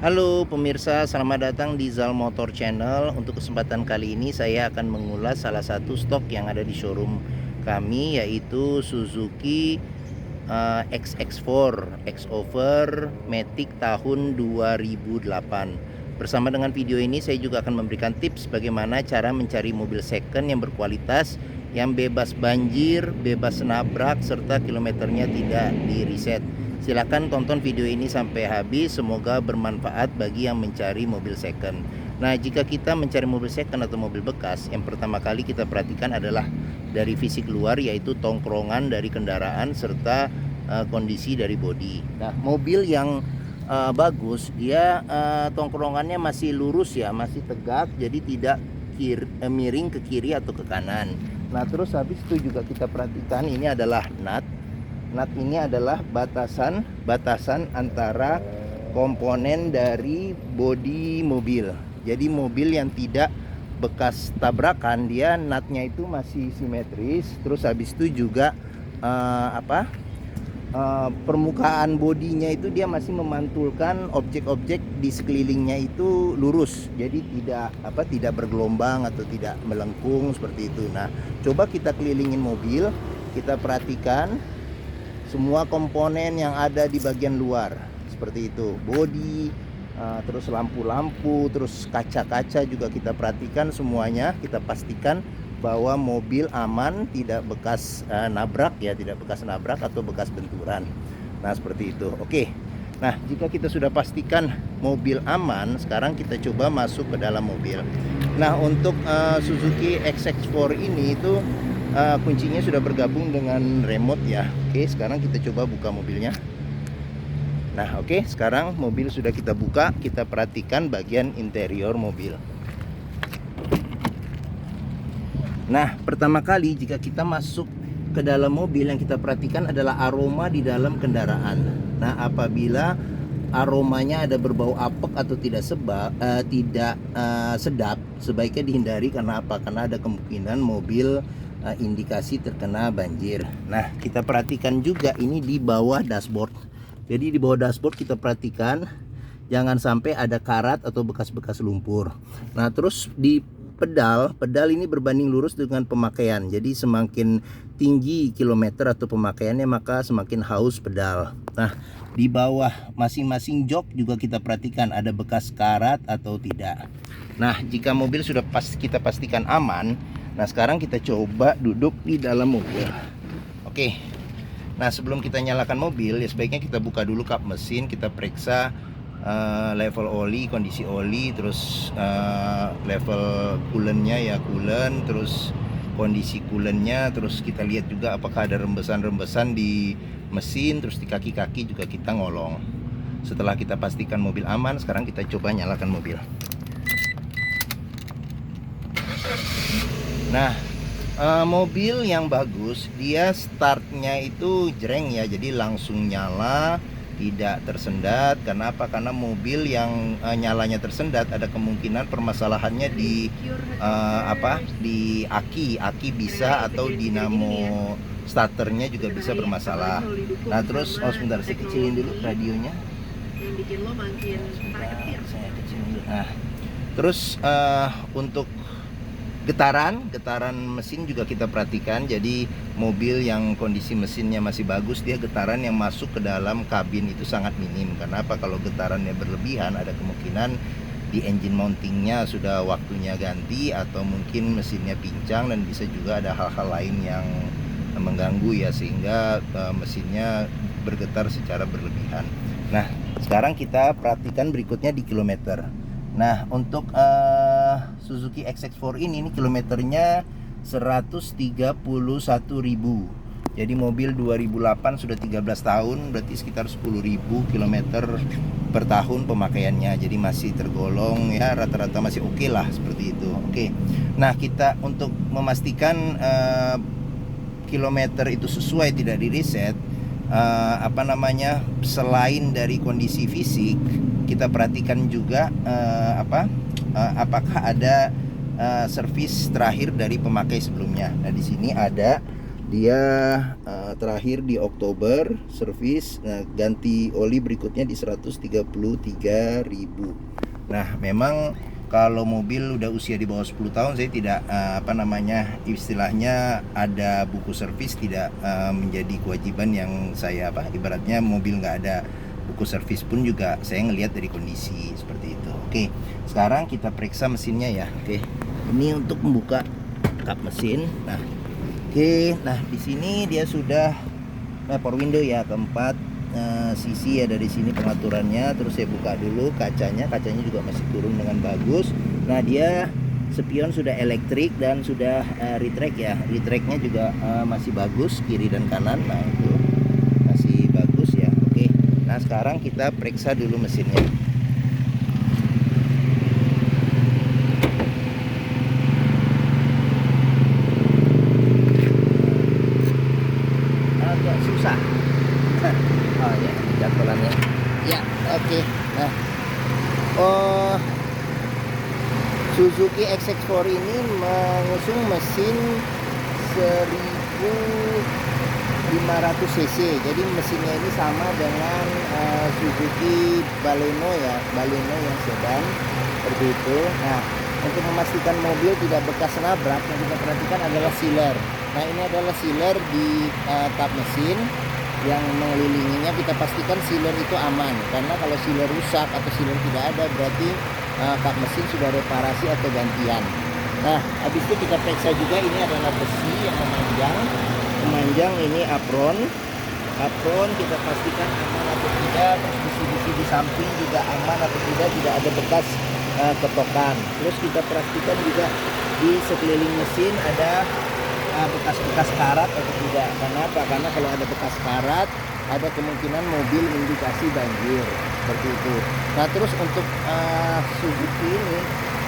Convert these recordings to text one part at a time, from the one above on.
Halo pemirsa, selamat datang di Zal Motor Channel. Untuk kesempatan kali ini saya akan mengulas salah satu stok yang ada di showroom kami, yaitu Suzuki XX4 Xover Matic tahun 2008. Bersama dengan video ini saya juga akan memberikan tips bagaimana cara mencari mobil second yang berkualitas, yang bebas banjir, bebas nabrak, serta kilometernya tidak di reset. Silahkan tonton video ini sampai habis, semoga bermanfaat bagi yang mencari mobil second. Nah, jika kita mencari mobil second atau mobil bekas, yang pertama kali kita perhatikan adalah dari fisik luar, yaitu tongkrongan dari kendaraan serta kondisi dari bodi. Nah, mobil yang bagus, dia tongkrongannya masih lurus ya, masih tegak, jadi tidak miring ke kiri atau ke kanan. Nah, terus habis itu juga kita perhatikan ini adalah nut. Nut ini adalah batasan antara komponen dari bodi mobil. Jadi mobil yang tidak bekas tabrakan, dia nutnya itu masih simetris. Terus habis itu juga permukaan bodinya itu dia masih memantulkan objek-objek di sekelilingnya itu lurus. Jadi tidak bergelombang atau tidak melengkung seperti itu. Nah, coba kita kelilingin mobil, kita perhatikan semua komponen yang ada di bagian luar seperti itu, bodi, terus lampu-lampu, terus kaca-kaca juga kita perhatikan semuanya. Kita pastikan bahwa mobil aman, tidak bekas nabrak ya, tidak bekas nabrak atau bekas benturan. Nah, seperti itu. Oke. Nah, jika kita sudah pastikan mobil aman, sekarang kita coba masuk ke dalam mobil. Nah, untuk Suzuki XX4 ini itu kuncinya sudah bergabung dengan remote ya. Oke, sekarang kita coba buka mobilnya. Nah, oke, sekarang mobil sudah kita buka. Kita perhatikan bagian interior mobil. Nah, pertama kali jika kita masuk ke dalam mobil, yang kita perhatikan adalah aroma di dalam kendaraan. Nah, apabila aromanya ada berbau apek atau tidak sedap, sebaiknya dihindari. Karena apa? Karena ada kemungkinan mobil indikasi terkena banjir. Nah, kita perhatikan juga ini di bawah dashboard. Jadi di bawah dashboard kita perhatikan jangan sampai ada karat atau bekas-bekas lumpur. Nah, terus di pedal ini berbanding lurus dengan pemakaian. Jadi semakin tinggi kilometer atau pemakaiannya, maka semakin haus pedal. Nah, di bawah masing-masing jok juga kita perhatikan ada bekas karat atau tidak. Nah, jika mobil sudah kita pastikan aman, nah sekarang kita coba duduk di dalam mobil. Oke. Nah, sebelum kita nyalakan mobil, ya sebaiknya kita buka dulu kap mesin, kita periksa level oli, kondisi oli, terus level coolant-nya ya, coolant, terus kondisi coolant-nya, terus kita lihat juga apakah ada rembesan-rembesan di mesin, terus di kaki-kaki juga kita ngolong. Setelah kita pastikan mobil aman, sekarang kita coba nyalakan mobil. Nah, mobil yang bagus, dia startnya itu jreng ya, jadi langsung nyala, tidak tersendat. Karena apa? Karena mobil yang nyalanya tersendat, ada kemungkinan permasalahannya di di aki bisa, atau dinamo starternya juga bisa bermasalah. Nah, terus sebentar, saya kecilin dulu radionya. Saya kecilin dulu. Nah, terus untuk getaran mesin juga kita perhatikan. Jadi mobil yang kondisi mesinnya masih bagus, dia getaran yang masuk ke dalam kabin itu sangat minim. Karena apa? Kalau getarannya berlebihan, ada kemungkinan di engine mountingnya sudah waktunya ganti, atau mungkin mesinnya pincang, dan bisa juga ada hal-hal lain yang mengganggu ya, sehingga mesinnya bergetar secara berlebihan. Nah, sekarang kita perhatikan berikutnya di kilometer. Nah, untuk Suzuki XX4 ini kilometernya 131.000. Jadi mobil 2008, sudah 13 tahun, berarti sekitar 10.000 km per tahun pemakaiannya. Jadi masih tergolong ya, rata-rata masih oke lah, seperti itu. Oke. Nah, kita untuk memastikan kilometer itu sesuai, tidak di reset, selain dari kondisi fisik, kita perhatikan juga apakah ada servis terakhir dari pemakai sebelumnya. Nah, di sini ada, dia terakhir di Oktober servis. Nah, ganti oli berikutnya di 133.000. Nah, memang kalau mobil udah usia di bawah 10 tahun saya tidak istilahnya ada buku servis tidak menjadi kewajiban yang saya ibaratnya mobil nggak ada buku servis pun juga saya ngelihat dari kondisi seperti itu. Oke, sekarang kita periksa mesinnya ya. Oke, ini untuk membuka kap mesin. Nah, oke, nah di sini dia sudah power window ya, keempat sisi ada di sini pengaturannya. Terus saya buka dulu kacanya juga masih turun dengan bagus. Nah, dia spion sudah elektrik dan sudah retract ya. Retractnya juga masih bagus kiri dan kanan. Nah, itu masih bagus ya. Oke. Nah, sekarang kita periksa dulu mesinnya. Agak susah. Oh ya, jadwalannya. Ya, oke. Nah, Suzuki XX4 ini mengusung mesin 1500 cc. Jadi mesinnya ini sama dengan Suzuki Baleno ya, Baleno yang sedan seperti itu. Nah, untuk memastikan mobil tidak bekas nabrak, yang kita perhatikan adalah sealer. Nah, ini adalah sealer di kap mesin yang mengelilinginya. Kita pastikan sealer itu aman, karena kalau sealer rusak atau sealer tidak ada berarti kap mesin sudah reparasi atau gantian. Nah, habis itu kita periksa juga ini adalah besi yang memanjang ini apron kita pastikan aman atau tidak. Terus besi-besi di samping juga aman atau tidak ada bekas ketokan. Terus kita pastikan juga di sekeliling mesin ada bekas-bekas karat atau tidak. Kenapa? Karena kalau ada bekas karat ada kemungkinan mobil indikasi banjir seperti itu. Nah, terus untuk Suzuki ini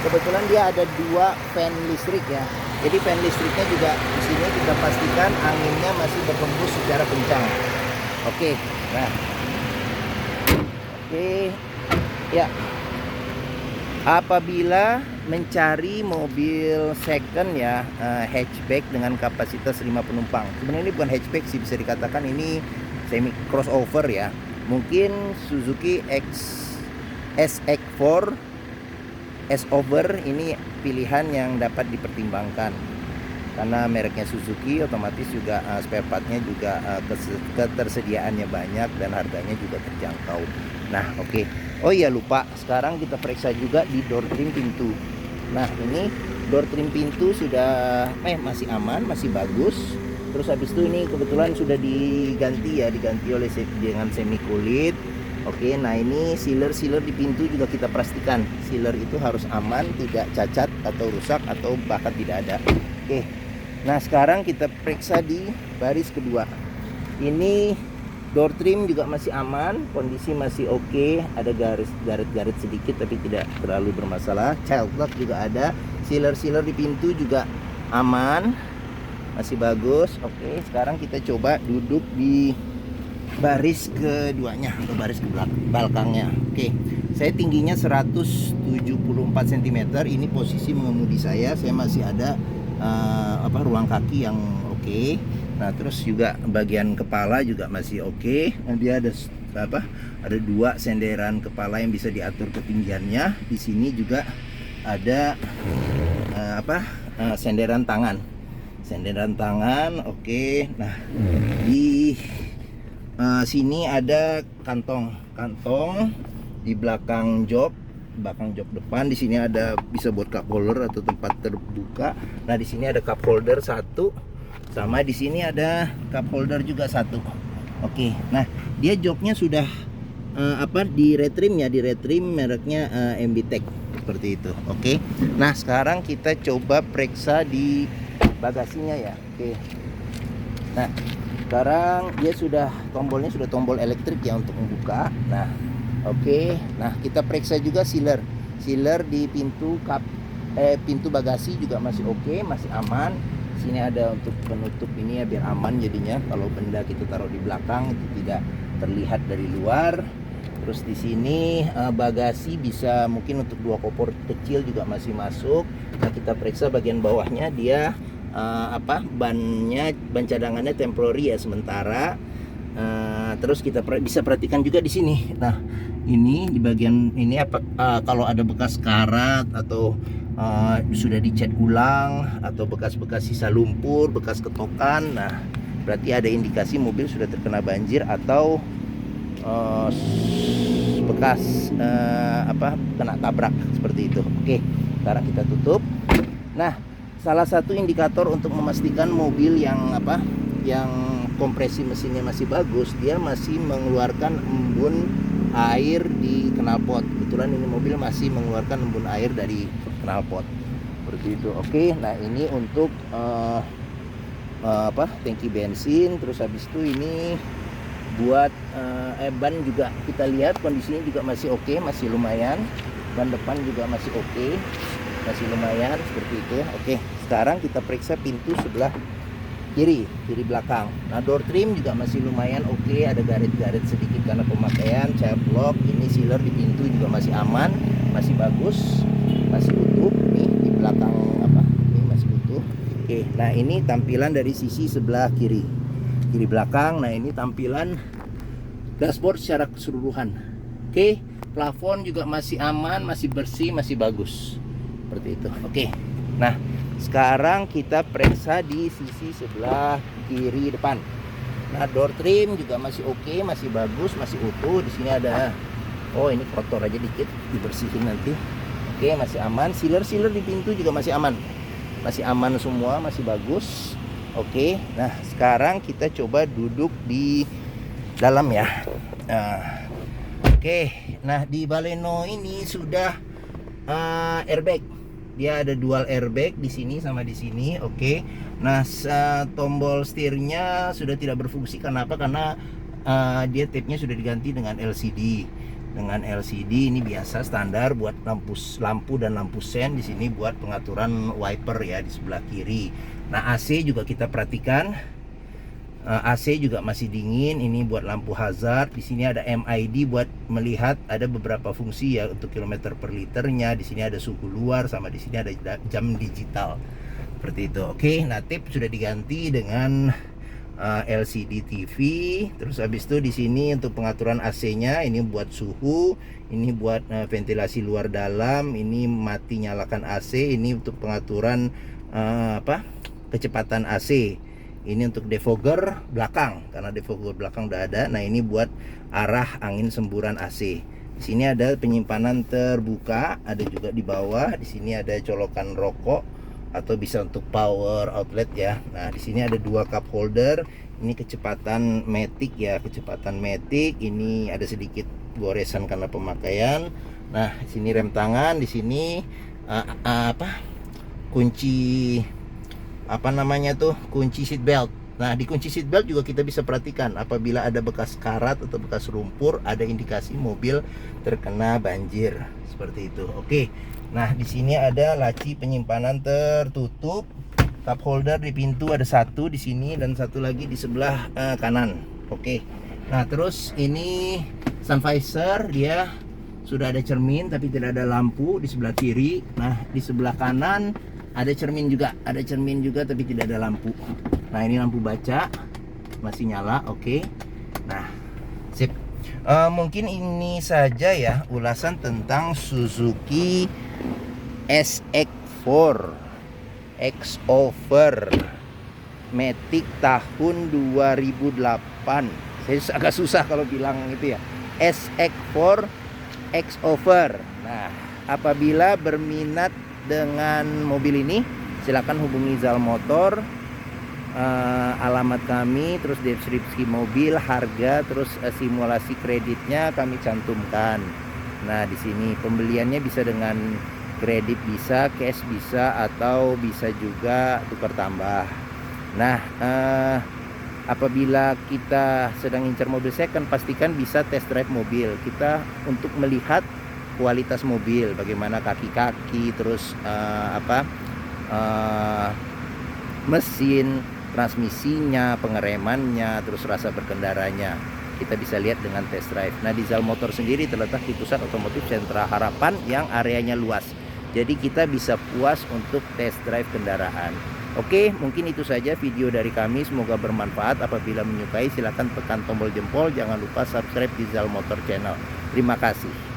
kebetulan dia ada 2 fan listrik ya. Jadi fan listriknya juga di sini kita pastikan anginnya masih berhembus secara kencang. Oke. Nah. Oke. Ya. Apabila mencari mobil second ya, hatchback dengan kapasitas 5 penumpang. Sebenarnya ini bukan hatchback sih, bisa dikatakan ini semi crossover ya. Mungkin Suzuki SX4 S-Over ini pilihan yang dapat dipertimbangkan. Karena mereknya Suzuki, otomatis juga spare partnya juga ketersediaannya banyak dan harganya juga terjangkau. Nah, oke. Oh iya, lupa. Sekarang kita periksa juga di door trim pintu. Nah, ini door trim pintu sudah masih aman, masih bagus. Terus habis itu ini kebetulan sudah diganti oleh dengan semi kulit. Oke, nah ini sealer di pintu juga kita pastikan sealer itu harus aman, tidak cacat atau rusak atau bahkan tidak ada. Oke. Nah, sekarang kita periksa di baris kedua. Ini door trim juga masih aman, kondisi masih oke. Ada garis-garis sedikit tapi tidak terlalu bermasalah. Child lock juga ada. Sealer di pintu juga aman, masih bagus. Oke, sekarang kita coba duduk di baris keduanya atau baris ke belakangnya. Oke, saya tingginya 174 cm. Ini posisi mengemudi saya masih ada ruang kaki yang oke. Nah, terus juga bagian kepala juga masih oke. Nah, dia ada 2 senderan kepala yang bisa diatur ketinggiannya. Di sini juga ada senderan tangan. Oke. Nah, di sini ada kantong di belakang jok depan. Di sini ada bisa buat cup holder atau tempat terbuka. Nah, di sini ada cup holder 1, sama di sini ada cup holder juga 1. Oke. Nah, dia joknya sudah di retrim mereknya MB-Tech seperti itu. Oke. Nah, sekarang kita coba periksa di bagasinya ya. Oke. Nah, sekarang dia tombolnya sudah tombol elektrik ya untuk membuka. Nah, oke. Nah, kita periksa juga sealer di pintu pintu bagasi juga masih oke, masih aman. Sini ada untuk penutup ini ya, biar aman jadinya kalau benda kita taruh di belakang itu tidak terlihat dari luar. Terus di sini bagasi bisa mungkin untuk 2 koper kecil juga masih masuk. Nah, kita periksa bagian bawahnya, dia ban cadangannya temporary ya, sementara. Terus kita bisa perhatikan juga di sini. Nah, ini di bagian ini kalau ada bekas karat atau sudah dicat ulang atau bekas-bekas sisa lumpur, bekas ketokan, nah berarti ada indikasi mobil sudah terkena banjir atau bekas kena tabrak seperti itu. Oke, sekarang kita tutup. Nah, salah satu indikator untuk memastikan mobil yang kompresi mesinnya masih bagus, dia masih mengeluarkan embun air di knalpot. Kebetulan ini mobil masih mengeluarkan embun air dari knalpot seperti itu. Oke, nah ini untuk tangki bensin. Terus habis itu ini buat ban juga kita lihat kondisinya juga masih oke, masih lumayan. Ban depan juga masih oke, masih lumayan seperti itu. Oke, sekarang kita periksa pintu sebelah kiri belakang. Nah, door trim juga masih lumayan oke, ada garet-garet sedikit karena pemakaian, child lock. Ini sealer di pintu juga masih aman, masih bagus, masih utuh. Nih di belakang ini masih utuh. Oke, nah ini tampilan dari sisi sebelah kiri belakang. Nah, ini tampilan dashboard secara keseluruhan. Oke, plafon juga masih aman, masih bersih, masih bagus seperti itu. Oke, nah sekarang kita periksa di sisi sebelah kiri depan. Nah, door trim juga masih oke, masih bagus, masih utuh. Di sini ada, ini kotor aja dikit, dibersihin nanti. Oke, masih aman. Sealer di pintu juga masih aman, semua masih bagus. Oke, nah sekarang kita coba duduk di dalam ya. Nah di Baleno ini sudah airbag. Dia ada dual airbag di sini sama di sini. Oke. Nah, tombol setirnya sudah tidak berfungsi. Kenapa? Karena dia tape-nya sudah diganti dengan LCD. Dengan LCD ini biasa standar buat lampu dan lampu sen. Di sini buat pengaturan wiper ya di sebelah kiri. Nah, AC juga kita perhatikan. AC juga masih dingin. Ini buat lampu hazard. Di sini ada MID buat melihat, ada beberapa fungsi ya untuk kilometer per liternya. Di sini ada suhu luar, sama di sini ada jam digital seperti itu. Oke, nah tape sudah diganti dengan LCD TV. Terus habis itu di sini untuk pengaturan AC-nya, ini buat suhu, ini buat ventilasi luar dalam, ini mati nyalakan AC, ini untuk pengaturan kecepatan AC. Ini untuk defogger belakang, karena defogger belakang udah ada. Nah, ini buat arah angin semburan AC. Di sini ada penyimpanan terbuka, ada juga di bawah. Di sini ada colokan rokok atau bisa untuk power outlet ya. Nah, di sini ada 2 cup holder. Ini kecepatan matic ya, kecepatan matic. Ini ada sedikit goresan karena pemakaian. Nah, di sini rem tangan, di sini kunci kunci seat belt. Nah, di kunci seat belt juga kita bisa perhatikan apabila ada bekas karat atau bekas lumpur, ada indikasi mobil terkena banjir seperti itu. Oke. Nah, di sini ada laci penyimpanan tertutup. Cup holder di pintu ada 1 di sini dan 1 lagi di sebelah kanan. Oke. Nah, terus ini sun visor, dia sudah ada cermin tapi tidak ada lampu di sebelah kiri. Nah, di sebelah kanan ada cermin juga tapi tidak ada lampu. Nah, ini lampu baca masih nyala. Oke. Nah, sip. Mungkin ini saja ya ulasan tentang Suzuki SX4 X-Over Matic tahun 2008. Saya agak susah kalau bilang itu ya. SX4 X-Over. Nah, apabila berminat dengan mobil ini, silakan hubungi Zal Motor. Alamat kami, terus deskripsi mobil, harga, terus simulasi kreditnya kami cantumkan. Nah, di sini pembeliannya bisa dengan kredit, bisa cash, bisa, atau bisa juga tukar tambah. Nah, apabila kita sedang incar mobil second, pastikan bisa test drive mobil kita untuk melihat kualitas mobil, bagaimana kaki-kaki, terus mesin, transmisinya, pengeremannya, terus rasa berkendaranya. Kita bisa lihat dengan test drive. Nah, di Zal Motor sendiri terletak di pusat otomotif Sentra Harapan yang areanya luas. Jadi kita bisa puas untuk test drive kendaraan. Oke, mungkin itu saja video dari kami. Semoga bermanfaat. Apabila menyukai, silahkan tekan tombol jempol. Jangan lupa subscribe di Zal Motor Channel. Terima kasih.